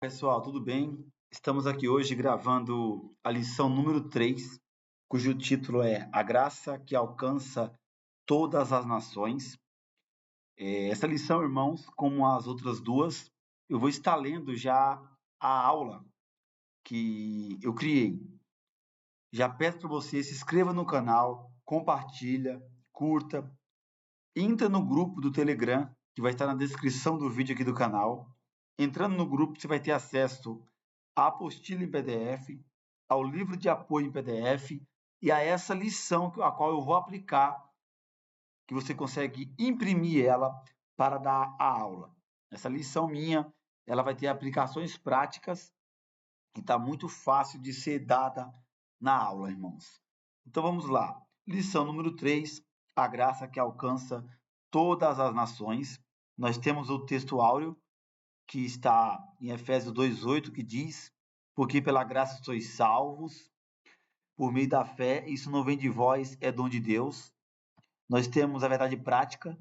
Pessoal, tudo bem? Estamos aqui hoje gravando a lição número 3, cujo título é A Graça que Alcança Todas as Nações. Essa lição, irmãos, como as outras duas, eu vou estar lendo já a aula que eu criei. Já peço para você, se inscreva no canal, compartilha, curta, entra no grupo do Telegram, que vai estar na descrição do vídeo aqui do canal. Entrando no grupo, você vai ter acesso à apostila em PDF, ao livro de apoio em PDF e a essa lição a qual eu vou aplicar, que você consegue imprimir ela para dar a aula. Essa lição minha, ela vai ter aplicações práticas e está muito fácil de ser dada na aula, irmãos. Então vamos lá. Lição número 3, a graça que alcança todas as nações. Nós temos o texto áureo, que está em Efésios 2:8, que diz: porque pela graça sois salvos, por meio da fé, isso não vem de vós, é dom de Deus. Nós temos a verdade prática,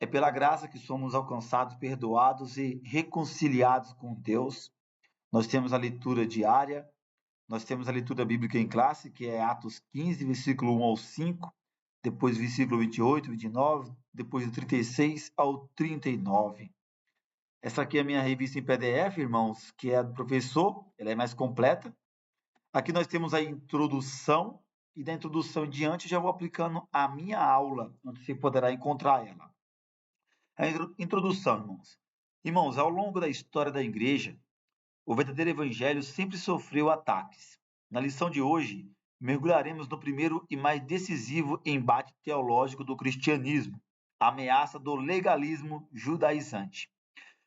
é pela graça que somos alcançados, perdoados e reconciliados com Deus. Nós temos a leitura diária, nós temos a leitura bíblica em classe, que é Atos 15, versículo 1 ao 5, depois versículo 28, 29, depois do 36 ao 39. Essa aqui é a minha revista em PDF, irmãos, que é a do professor, ela é mais completa. Aqui nós temos a introdução, e da introdução em diante já vou aplicando a minha aula, onde você poderá encontrar ela. A introdução, irmãos. Irmãos, ao longo da história da igreja, o verdadeiro evangelho sempre sofreu ataques. Na lição de hoje, mergulharemos no primeiro e mais decisivo embate teológico do cristianismo, a ameaça do legalismo judaizante.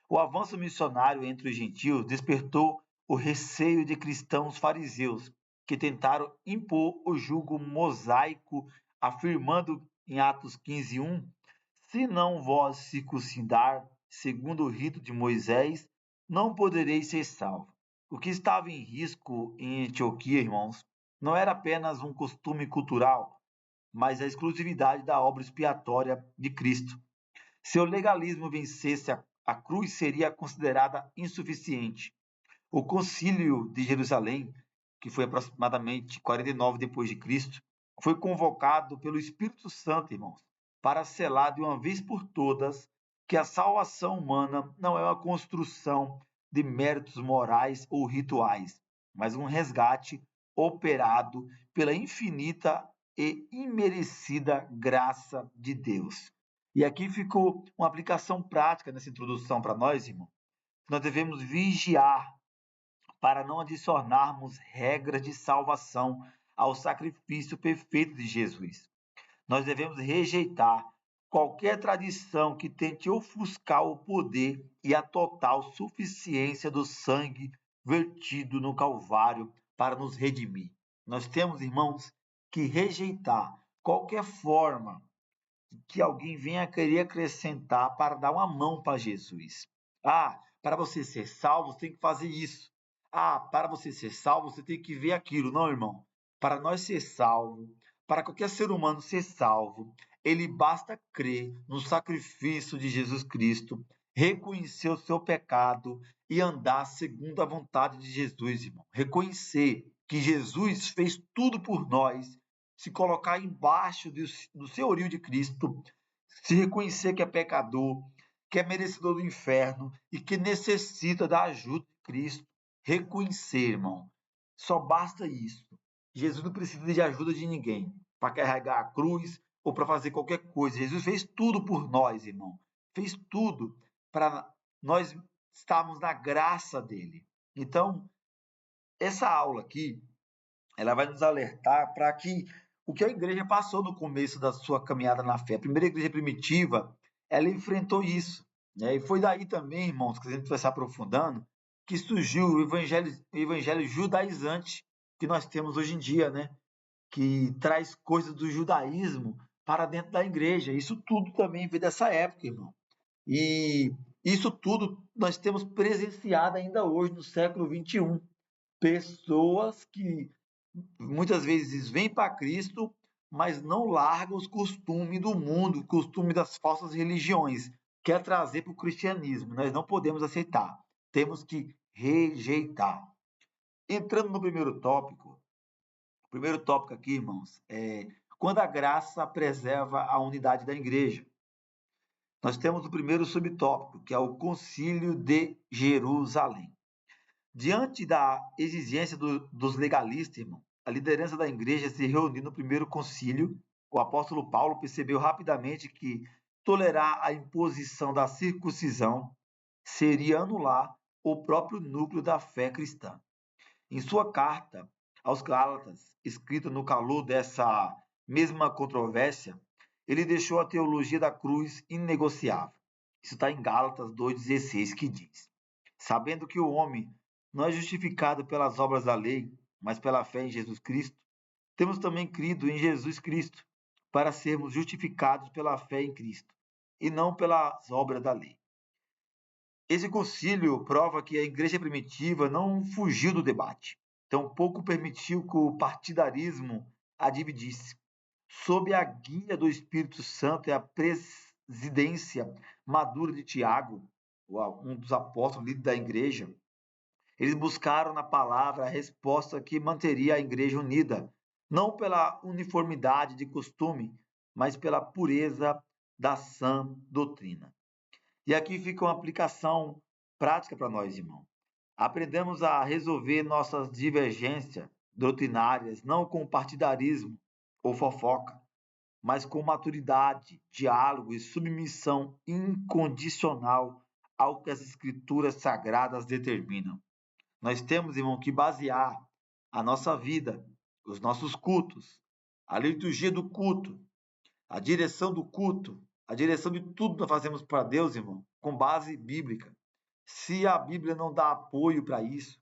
O avanço missionário entre os gentios despertou o receio de cristãos fariseus, que tentaram impor o jugo mosaico, afirmando em Atos 15:1: se não vós circuncidar, segundo o rito de Moisés, não podereis ser salvos. O que estava em risco em Antioquia, irmãos, não era apenas um costume cultural, mas a exclusividade da obra expiatória de Cristo. Se o legalismo vencesse, a cruz seria considerada insuficiente. O Concílio de Jerusalém, que foi aproximadamente 49 depois de Cristo, foi convocado pelo Espírito Santo, irmãos, para selar de uma vez por todas que a salvação humana não é uma construção de méritos morais ou rituais, mas um resgate operado pela infinita e imerecida graça de Deus. E aqui ficou uma aplicação prática nessa introdução para nós, irmão. Nós devemos vigiar para não adicionarmos regras de salvação ao sacrifício perfeito de Jesus. Nós devemos rejeitar qualquer tradição que tente ofuscar o poder e a total suficiência do sangue vertido no Calvário para nos redimir. Nós temos, irmãos, que rejeitar qualquer forma que alguém venha querer acrescentar para dar uma mão para Jesus. Para você ser salvo, você tem que fazer isso. Para você ser salvo, você tem que ver aquilo. Não, irmão. Para nós ser salvo, para qualquer ser humano ser salvo, ele basta crer no sacrifício de Jesus Cristo, reconhecer o seu pecado e andar segundo a vontade de Jesus, irmão. Reconhecer que Jesus fez tudo por nós, se colocar embaixo do senhorio de Cristo, se reconhecer que é pecador, que é merecedor do inferno e que necessita da ajuda de Cristo. Reconhecer, irmão. Só basta isso. Jesus não precisa de ajuda de ninguém para carregar a cruz ou para fazer qualquer coisa. Jesus fez tudo por nós, irmão. Fez tudo para nós estarmos na graça dele. Então, essa aula aqui, ela vai nos alertar para que o que a igreja passou no começo da sua caminhada na fé. A primeira igreja primitiva, ela enfrentou isso. Né? E foi daí também, irmãos, que a gente vai se aprofundando, que surgiu o evangelho judaizante que nós temos hoje em dia, né? Que traz coisas do judaísmo para dentro da igreja. Isso tudo também veio dessa época, irmão. E isso tudo nós temos presenciado ainda hoje, no século XXI. Pessoas que muitas vezes vêm para Cristo, mas não largam os costumes do mundo, costumes das falsas religiões, quer trazer para o cristianismo. Nós não podemos aceitar. temos que rejeitar. Entrando no primeiro tópico, o primeiro tópico aqui, irmãos, é quando a graça preserva a unidade da igreja. Nós temos o primeiro subtópico, que é o Concílio de Jerusalém. Diante da exigência dos legalistas, irmão, a liderança da igreja se reuniu no primeiro concílio. O apóstolo Paulo percebeu rapidamente que tolerar a imposição da circuncisão seria anular o próprio núcleo da fé cristã. Em sua carta aos Gálatas, escrita no calor dessa mesma controvérsia, ele deixou a teologia da cruz inegociável. Isso está em Gálatas 2,16, que diz: sabendo que o homem não é justificado pelas obras da lei, mas pela fé em Jesus Cristo, temos também crido em Jesus Cristo, para sermos justificados pela fé em Cristo, e não pelas obras da lei. Esse concílio prova que a igreja primitiva não fugiu do debate, tampouco permitiu que o partidarismo a dividisse. Sob a guia do Espírito Santo e a presidência madura de Tiago, um dos apóstolos líderes da igreja, eles buscaram na palavra a resposta que manteria a igreja unida, não pela uniformidade de costume, mas pela pureza da sã doutrina. E aqui fica uma aplicação prática para nós, irmão. Aprendemos a resolver nossas divergências doutrinárias não com partidarismo ou fofoca, mas com maturidade, diálogo e submissão incondicional ao que as escrituras sagradas determinam. Nós temos, irmão, que basear a nossa vida, os nossos cultos, a liturgia do culto, a direção do culto, a direção de tudo que nós fazemos para Deus, irmão, com base bíblica. Se a Bíblia não dá apoio para isso,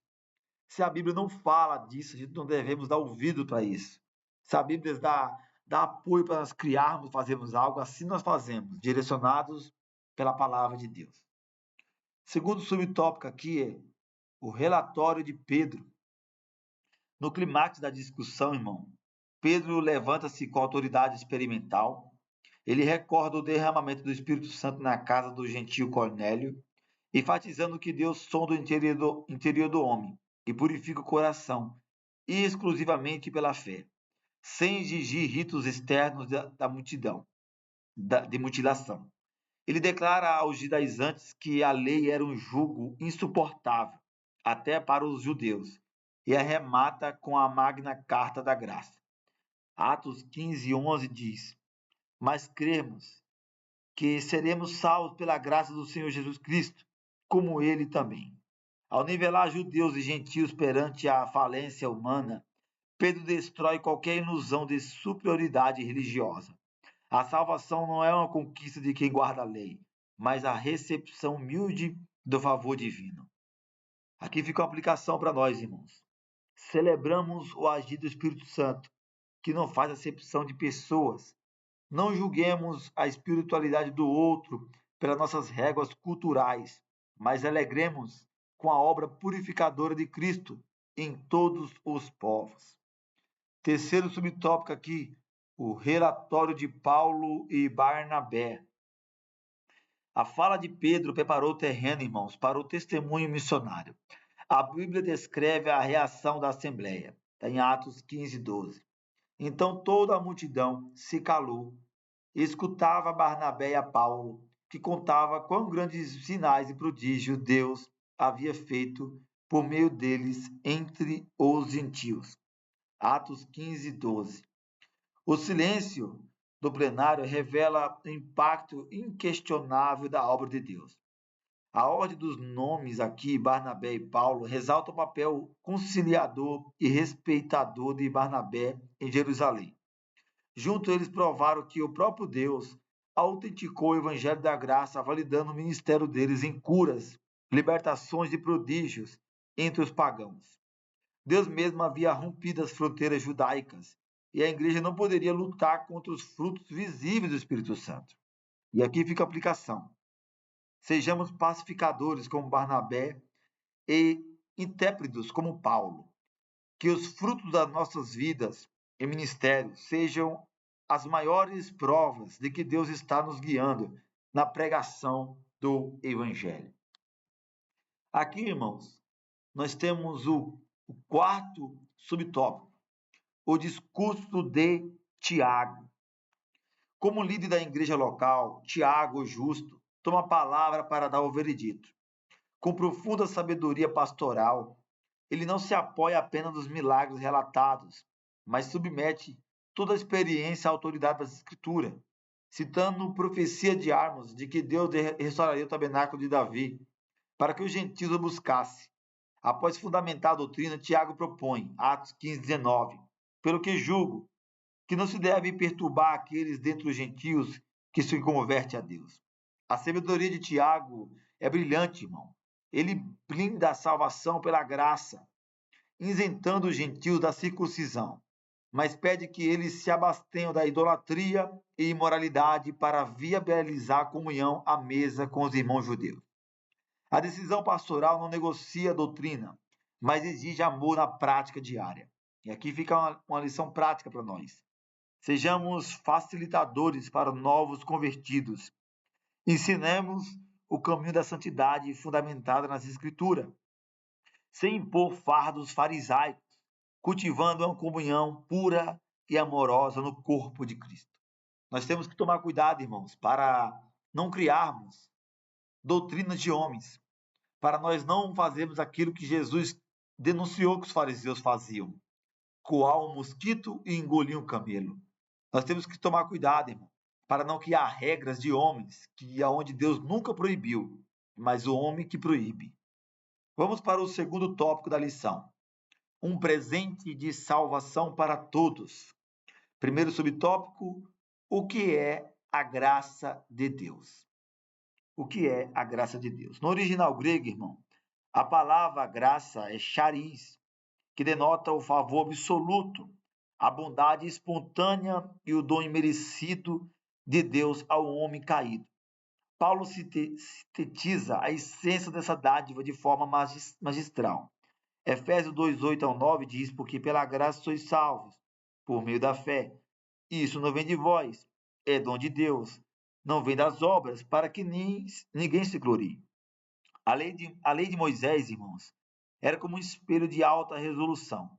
se a Bíblia não fala disso, a gente não devemos dar ouvido para isso. Se a Bíblia dá apoio para nós criarmos, fazermos algo, assim nós fazemos, direcionados pela palavra de Deus. Segundo subtópico aqui é o relatório de Pedro. No clímax da discussão, irmão, Pedro levanta-se com autoridade experimental. Ele recorda o derramamento do Espírito Santo na casa do gentio Cornélio, enfatizando que Deus sonda o interior do homem e purifica o coração, exclusivamente pela fé, sem exigir ritos externos da multidão, de mutilação. Ele declara aos judaizantes que a lei era um jugo insuportável, até para os judeus, e arremata com a magna carta da graça. Atos 15:11 diz: mas cremos que seremos salvos pela graça do Senhor Jesus Cristo, como ele também. Ao nivelar judeus e gentios perante a falência humana, Pedro destrói qualquer ilusão de superioridade religiosa. A salvação não é uma conquista de quem guarda a lei, mas a recepção humilde do favor divino. Aqui fica uma aplicação para nós, irmãos. Celebramos o agir do Espírito Santo, que não faz acepção de pessoas. Não julguemos a espiritualidade do outro pelas nossas réguas culturais, mas alegremos com a obra purificadora de Cristo em todos os povos. Terceiro subtópico aqui, o relatório de Paulo e Barnabé. A fala de Pedro preparou o terreno, irmãos, para o testemunho missionário. A Bíblia descreve a reação da Assembleia, está em Atos 15:12. Então toda a multidão se calou e escutava Barnabé e a Paulo, que contava quão grandes sinais e prodígios Deus havia feito por meio deles entre os gentios. Atos 15:12. O silêncio do plenário revela o impacto inquestionável da obra de Deus. A ordem dos nomes aqui, Barnabé e Paulo, ressalta o papel conciliador e respeitador de Barnabé em Jerusalém. Juntos eles provaram que o próprio Deus autenticou o evangelho da graça, validando o ministério deles em curas, libertações e prodígios entre os pagãos. Deus mesmo havia rompido as fronteiras judaicas e a igreja não poderia lutar contra os frutos visíveis do Espírito Santo. E aqui fica a aplicação. Sejamos pacificadores como Barnabé e intrépidos como Paulo. Que os frutos das nossas vidas e ministérios sejam as maiores provas de que Deus está nos guiando na pregação do Evangelho. Aqui, irmãos, nós temos o quarto subtópico, o discurso de Tiago. Como líder da igreja local, Tiago, o justo, toma a palavra para dar o veredito. Com profunda sabedoria pastoral, ele não se apoia apenas nos milagres relatados, mas submete toda a experiência à autoridade das Escrituras, citando profecia de Amos de que Deus restauraria o tabernáculo de Davi, para que os gentios o buscassem. Após fundamentar a doutrina, Tiago propõe, Atos 15, 19, pelo que julgo que não se deve perturbar aqueles dentre os gentios que se convertem a Deus. A sabedoria de Tiago é brilhante, irmão. Ele blinda a salvação pela graça, isentando os gentios da circuncisão, mas pede que eles se abstenham da idolatria e imoralidade para viabilizar a comunhão à mesa com os irmãos judeus. A decisão pastoral não negocia a doutrina, mas exige amor na prática diária. E aqui fica uma lição prática para nós. Sejamos facilitadores para novos convertidos. Ensinemos o caminho da santidade fundamentada nas Escrituras, sem impor fardos farisaicos, cultivando uma comunhão pura e amorosa no corpo de Cristo. Nós temos que tomar cuidado, irmãos, para não criarmos doutrinas de homens, para nós não fazermos aquilo que Jesus denunciou que os fariseus faziam, coar um mosquito e engolir um camelo. Nós temos que tomar cuidado, irmão, para não criar regras de homens, que aonde Deus nunca proibiu, mas o homem que proíbe. Vamos para o segundo tópico da lição. Um presente de salvação para todos. Primeiro subtópico, o que é a graça de Deus? O que é a graça de Deus? No original grego, irmão, a palavra graça é charis, que denota o favor absoluto, a bondade espontânea e o dom imerecido de Deus ao homem caído. Paulo sintetiza a essência dessa dádiva de forma magistral. Efésios 2, 8 ao 9 diz, porque pela graça sois salvos, por meio da fé. Isso não vem de vós, é dom de Deus. Não vem das obras, para que ninguém se glorie. A lei de Moisés, irmãos, era como um espelho de alta resolução.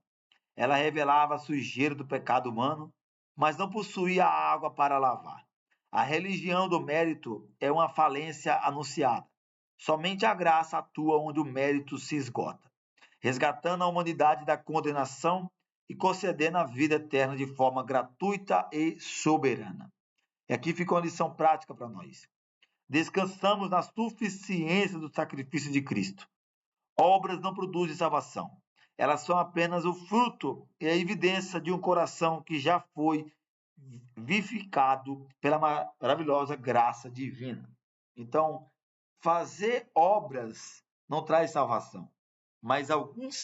Ela revelava a sujeira do pecado humano, mas não possuía água para lavar. A religião do mérito é uma falência anunciada. Somente a graça atua onde o mérito se esgota, resgatando a humanidade da condenação e concedendo a vida eterna de forma gratuita e soberana. E aqui fica uma lição prática para nós. Descansamos na suficiência do sacrifício de Cristo. Obras não produzem salvação. Elas são apenas o fruto e a evidência de um coração que já foi vivificado pela maravilhosa graça divina. Então, fazer obras não traz salvação, mas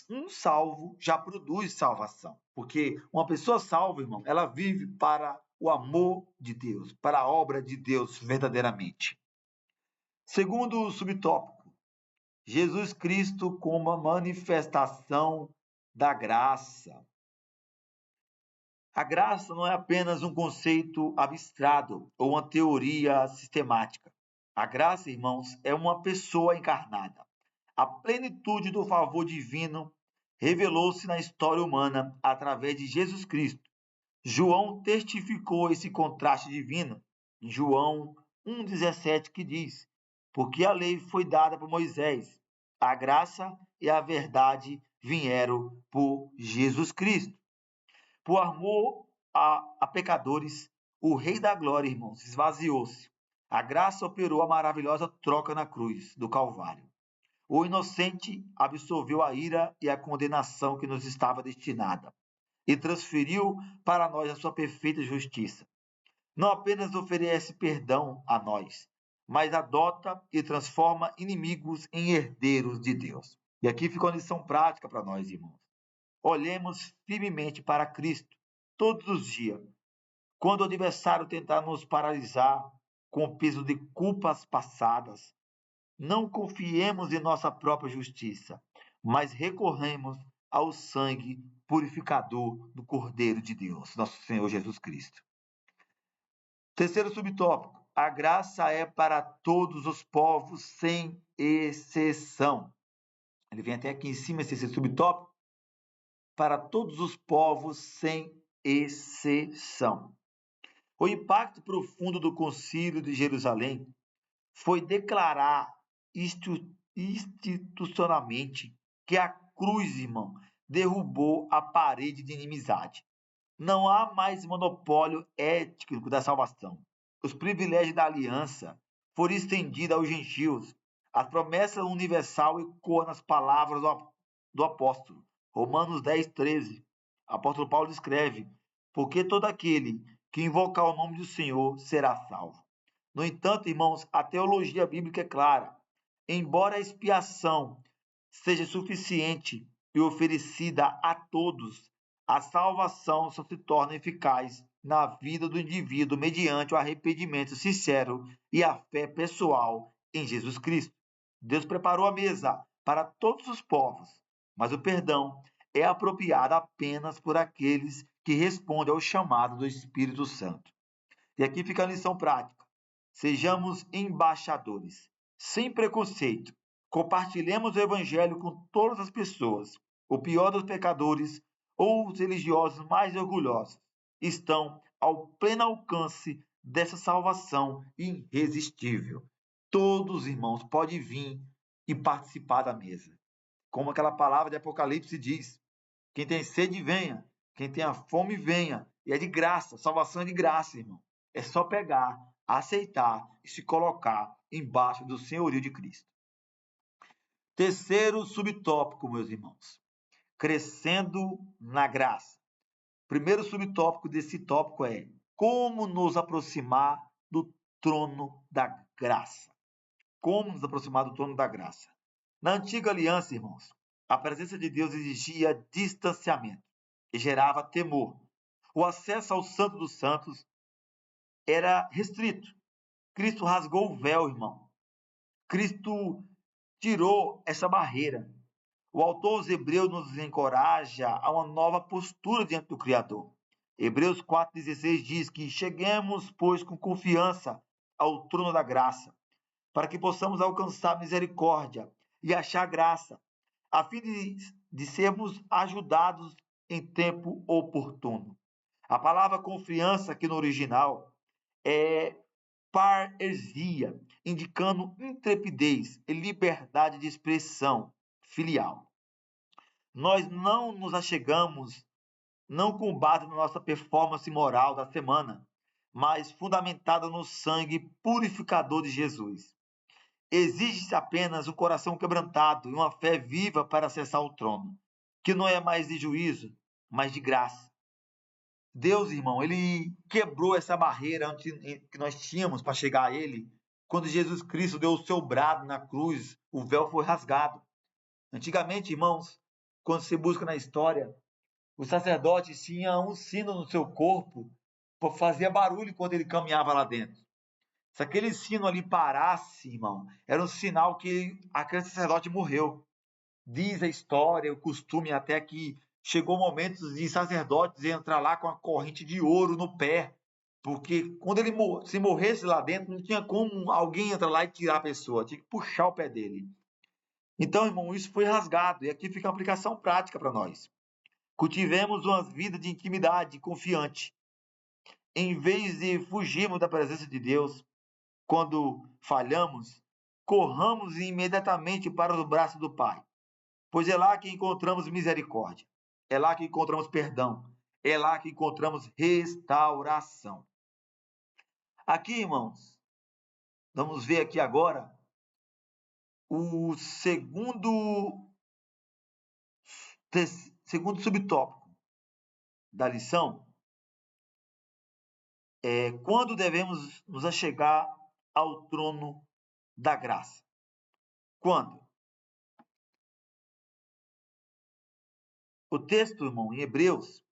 um salvo já produz salvação, porque uma pessoa salva, irmão, ela vive para o amor de Deus, para a obra de Deus verdadeiramente. Segundo subtópico, Jesus Cristo como a manifestação da graça. A graça não é apenas um conceito abstrato ou uma teoria sistemática. A graça, irmãos, é uma pessoa encarnada. A plenitude do favor divino revelou-se na história humana através de Jesus Cristo. João testificou esse contraste divino em João 1,17, que diz: porque a lei foi dada por Moisés, a graça e a verdade vieram por Jesus Cristo. Por amor a pecadores, o Rei da Glória, irmãos, esvaziou-se. A graça operou a maravilhosa troca na cruz do Calvário. O inocente absorveu a ira e a condenação que nos estava destinada e transferiu para nós a sua perfeita justiça. Não apenas oferece perdão a nós, mas adota e transforma inimigos em herdeiros de Deus. E aqui fica uma lição prática para nós, irmãos. Olhemos firmemente para Cristo todos os dias. Quando o adversário tentar nos paralisar com o peso de culpas passadas, não confiemos em nossa própria justiça, mas recorremos ao sangue purificador do Cordeiro de Deus, nosso Senhor Jesus Cristo. Terceiro subtópico, a graça é para todos os povos, sem exceção. ele vem até aqui em cima, esse subtópico, para todos os povos sem exceção. O impacto profundo do Concílio de Jerusalém foi declarar institucionalmente que a cruz, irmão, derrubou a parede de inimizade. Não há mais monopólio ético da salvação. Os privilégios da aliança foram estendidos aos gentios. A promessa universal ecoa nas palavras do apóstolo. Romanos 10, 13. O apóstolo Paulo escreve: porque todo aquele que invocar o nome do Senhor será salvo. No entanto, irmãos, a teologia bíblica é clara. Embora a expiação seja suficiente e oferecida a todos, a salvação só se torna eficaz na vida do indivíduo mediante o arrependimento sincero e a fé pessoal em Jesus Cristo. Deus preparou a mesa para todos os povos, mas o perdão é apropriado apenas por aqueles que respondem ao chamado do Espírito Santo. E aqui fica a lição prática. Sejamos embaixadores, sem preconceito. Compartilhemos o Evangelho com todas as pessoas. O pior dos pecadores ou os religiosos mais orgulhosos estão ao pleno alcance dessa salvação irresistível. Todos, irmãos, podem vir e participar da mesa. Como aquela palavra de Apocalipse diz: quem tem sede, venha. Quem tem a fome, venha. E é de graça, salvação é de graça, irmão. É só pegar, aceitar e se colocar embaixo do senhorio de Cristo. Terceiro subtópico, meus irmãos. Crescendo na graça. Primeiro subtópico desse tópico é como nos aproximar do trono da graça. Como nos aproximar do trono da graça. Na antiga aliança, irmãos, a presença de Deus exigia distanciamento e gerava temor. O acesso ao Santo dos Santos era restrito. Cristo rasgou o véu, irmão. Cristo tirou essa barreira. O autor aos Hebreus nos encoraja a uma nova postura diante do Criador. Hebreus 4,16 diz que cheguemos, pois, com confiança ao trono da graça, para que possamos alcançar misericórdia e achar graça, a fim de sermos ajudados em tempo oportuno. A palavra confiança aqui no original é parresia, indicando intrepidez e liberdade de expressão filial. Nós não nos achegamos não com base na nossa performance moral da semana, mas fundamentada no sangue purificador de Jesus. Exige-se apenas um coração quebrantado e uma fé viva para acessar o trono, que não é mais de juízo, mas de graça. Deus, irmão, ele quebrou essa barreira que nós tínhamos para chegar a ele. Quando Jesus Cristo deu o seu brado na cruz, o véu foi rasgado. Antigamente, irmãos, quando se busca na história, o sacerdote tinha um sino no seu corpo, fazia barulho quando ele caminhava lá dentro. Se aquele sino ali parasse, irmão, era um sinal que aquele sacerdote morreu. Diz a história, o costume até que chegou momentos de sacerdotes entrar lá com a corrente de ouro no pé, porque quando ele se morresse lá dentro, não tinha como alguém entrar lá e tirar a pessoa, tinha que puxar o pé dele. Então, irmão, isso foi rasgado, e aqui fica uma aplicação prática para nós. Cultivemos uma vida de intimidade confiante. Em vez de fugirmos da presença de Deus, quando falhamos, corramos imediatamente para os braços do Pai, pois é lá que encontramos misericórdia, é lá que encontramos perdão, é lá que encontramos restauração. Aqui, irmãos, vamos ver aqui agora o segundo subtópico da lição, é quando devemos nos achegar ao trono da graça. Quando? O texto, irmão, em Hebreus,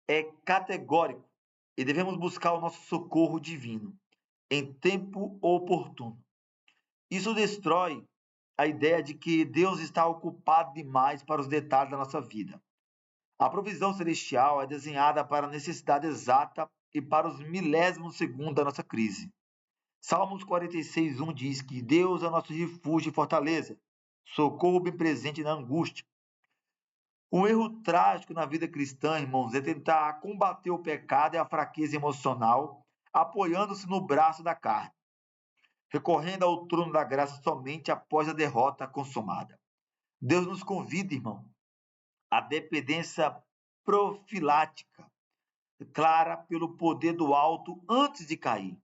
é categórico e devemos buscar o nosso socorro divino em tempo oportuno. Isso destrói a ideia de que Deus está ocupado demais para os detalhes da nossa vida. A provisão celestial é desenhada para a necessidade exata e para os milésimos segundos da nossa crise. Salmos 46:1 diz que Deus é o nosso refúgio e fortaleza, socorro bem presente na angústia. Um erro trágico na vida cristã, irmãos, é tentar combater o pecado e a fraqueza emocional, apoiando-se no braço da carne, recorrendo ao trono da graça somente após a derrota consumada. Deus nos convida, irmão, à dependência profilática, clara pelo poder do alto antes de cair,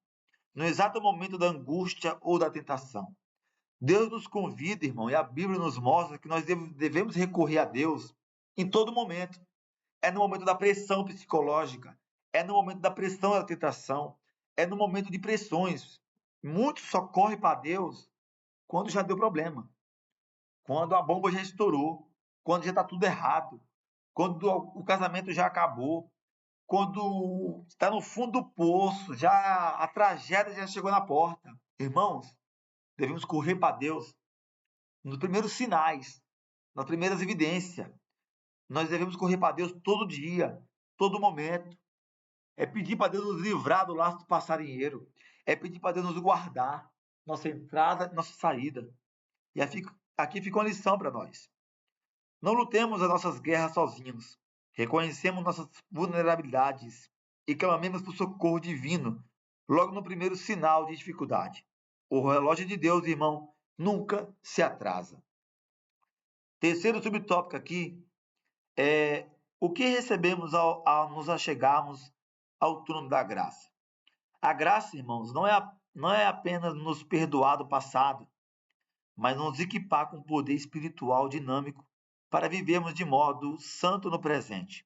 no exato momento da angústia ou da tentação. Deus nos convida, irmão, e a Bíblia nos mostra que nós devemos recorrer a Deus em todo momento. É no momento da pressão psicológica, é no momento da pressão da tentação, é no momento de pressões. Muitos só correm para Deus quando já deu problema, quando a bomba já estourou, quando já está tudo errado, quando o casamento já acabou, quando está no fundo do poço, já a tragédia já chegou na porta. Irmãos, devemos correr para Deus nos primeiros sinais, nas primeiras evidências. Nós devemos correr para Deus todo dia, todo momento. É pedir para Deus nos livrar do laço do passarinheiro. É pedir para Deus nos guardar, nossa entrada e nossa saída. E aqui fica uma lição para nós. Não lutemos as nossas guerras sozinhos. Reconhecemos nossas vulnerabilidades e clamemos por socorro divino logo no primeiro sinal de dificuldade. O relógio de Deus, irmão, nunca se atrasa. Terceiro subtópico aqui é o que recebemos ao nos achegarmos ao trono da graça. A graça, irmãos, não é apenas nos perdoar do passado, mas nos equipar com poder espiritual dinâmico para vivermos de modo santo no presente.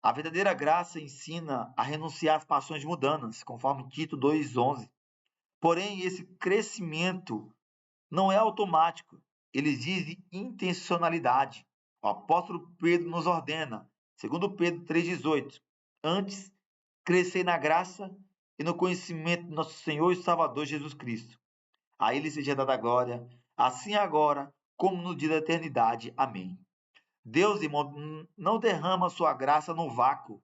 A verdadeira graça ensina a renunciar às paixões mundanas, conforme Tito 2,11. Porém, esse crescimento não é automático, ele exige intencionalidade. O apóstolo Pedro nos ordena, segundo Pedro 3,18, antes, crescei na graça e no conhecimento do nosso Senhor e Salvador Jesus Cristo. A ele seja dada a glória, assim agora, como no dia da eternidade. Amém. Deus, irmão, não derrama sua graça no vácuo.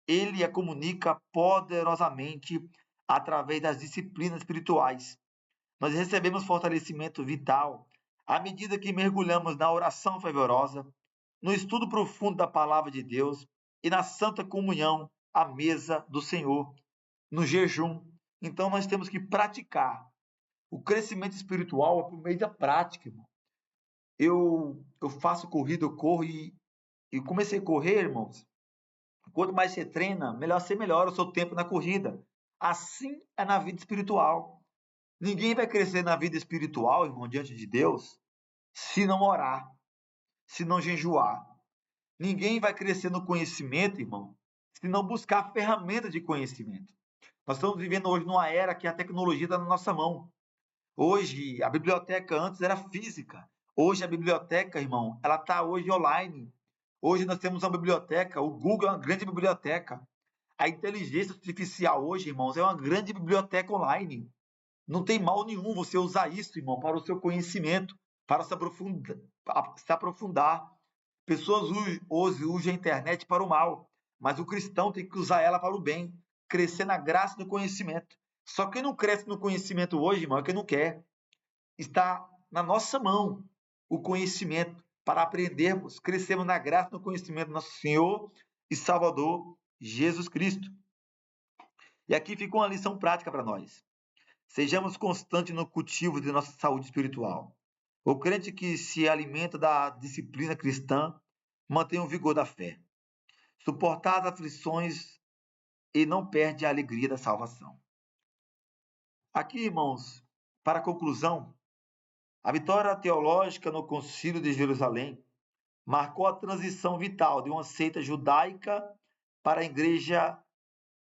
Ele a comunica poderosamente através das disciplinas espirituais. Nós recebemos fortalecimento vital à medida que mergulhamos na oração fervorosa, no estudo profundo da palavra de Deus e na santa comunhão à mesa do Senhor, no jejum. Então nós temos que praticar. O crescimento espiritual é por meio da prática, irmão. Eu faço corrida, eu corro e comecei a correr, irmãos. Quanto mais você treina, melhor você melhora o seu tempo na corrida. Assim é na vida espiritual. Ninguém vai crescer na vida espiritual, irmão, diante de Deus, se não orar, se não jejuar. Ninguém vai crescer no conhecimento, irmão, se não buscar ferramentas de conhecimento. Nós estamos vivendo hoje numa era que a tecnologia está na nossa mão. Hoje, a biblioteca antes era física. Hoje, a biblioteca, irmão, ela está hoje online. Hoje nós temos uma biblioteca, o Google é uma grande biblioteca. A inteligência artificial hoje, irmãos, é uma grande biblioteca online. Não tem mal nenhum você usar isso, irmão, para o seu conhecimento, para se aprofundar. Pessoas hoje usam a internet para o mal, mas o cristão tem que usar ela para o bem, crescer na graça do conhecimento. Só quem não cresce no conhecimento hoje, irmão, é quem não quer. Está na nossa mão o conhecimento para aprendermos, crescermos na graça do conhecimento do nosso Senhor e Salvador Jesus Cristo. E aqui fica uma lição prática para nós. Sejamos constantes no cultivo de nossa saúde espiritual. O crente que se alimenta da disciplina cristã mantém o vigor da fé, suportar as aflições e não perde a alegria da salvação. Aqui, irmãos, para conclusão, a vitória teológica no Concílio de Jerusalém marcou a transição vital de uma seita judaica para a Igreja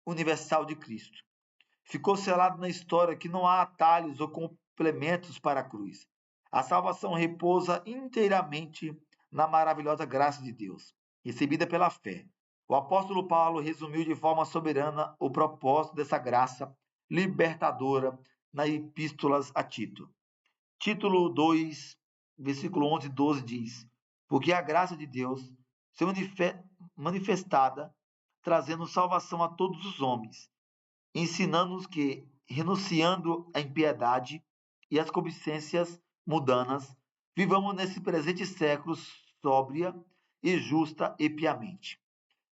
Universal de Cristo. Ficou selado na história que não há atalhos ou complementos para a cruz. A salvação repousa inteiramente na maravilhosa graça de Deus, recebida pela fé. O apóstolo Paulo resumiu de forma soberana o propósito dessa graça libertadora nas epístolas a Tito. Título 2, versículo 11 e 12 diz: porque a graça de Deus se manifestada, trazendo salvação a todos os homens, ensinando-nos que, renunciando à impiedade e às concupiscências mundanas, vivamos nesse presente século sóbria e justa e piamente.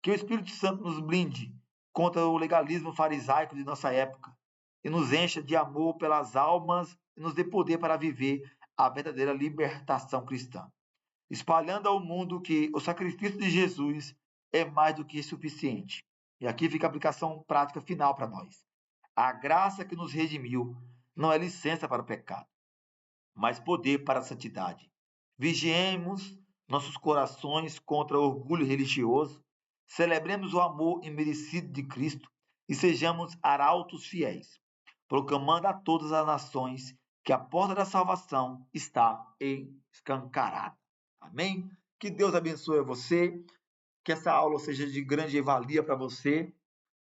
Que o Espírito Santo nos blinde contra o legalismo farisaico de nossa época e nos encha de amor pelas almas e nos dê poder para viver a verdadeira libertação cristã, espalhando ao mundo que o sacrifício de Jesus é mais do que suficiente. E aqui fica a aplicação prática final para nós. A graça que nos redimiu não é licença para o pecado, mas poder para a santidade. Vigiemos nossos corações contra o orgulho religioso, celebremos o amor imerecido de Cristo e sejamos arautos fiéis, proclamando a todas as nações que a porta da salvação está escancarada. Amém? Que Deus abençoe você, que essa aula seja de grande valia para você.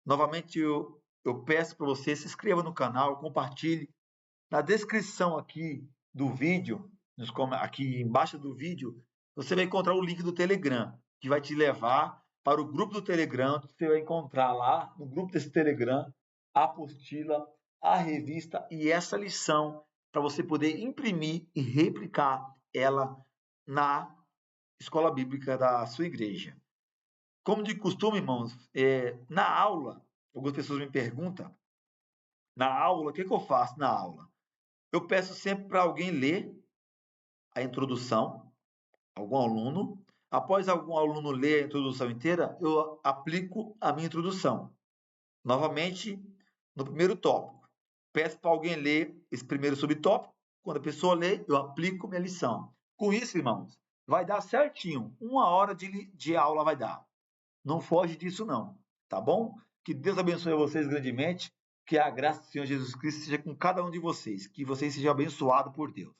Novamente, eu peço para você se inscreva no canal, compartilhe. Na descrição aqui do vídeo, aqui embaixo do vídeo, você vai encontrar o link do Telegram, que vai te levar para o grupo do Telegram. Você vai encontrar lá, no grupo desse Telegram, a apostila, a revista e essa lição para você poder imprimir e replicar ela na escola bíblica da sua igreja. Como de costume, irmãos, na aula, algumas pessoas me perguntam, na aula, o que eu faço na aula? Eu peço sempre para alguém ler a introdução, algum aluno. Após algum aluno ler a introdução inteira, eu aplico a minha introdução. Novamente, no primeiro tópico. Peço para alguém ler esse primeiro subtópico. Quando a pessoa lê, eu aplico minha lição. Com isso, irmãos, vai dar certinho. 1 hora de aula vai dar. Não foge disso, não. Tá bom? Que Deus abençoe vocês grandemente. Que a graça do Senhor Jesus Cristo seja com cada um de vocês. Que vocês sejam abençoados por Deus.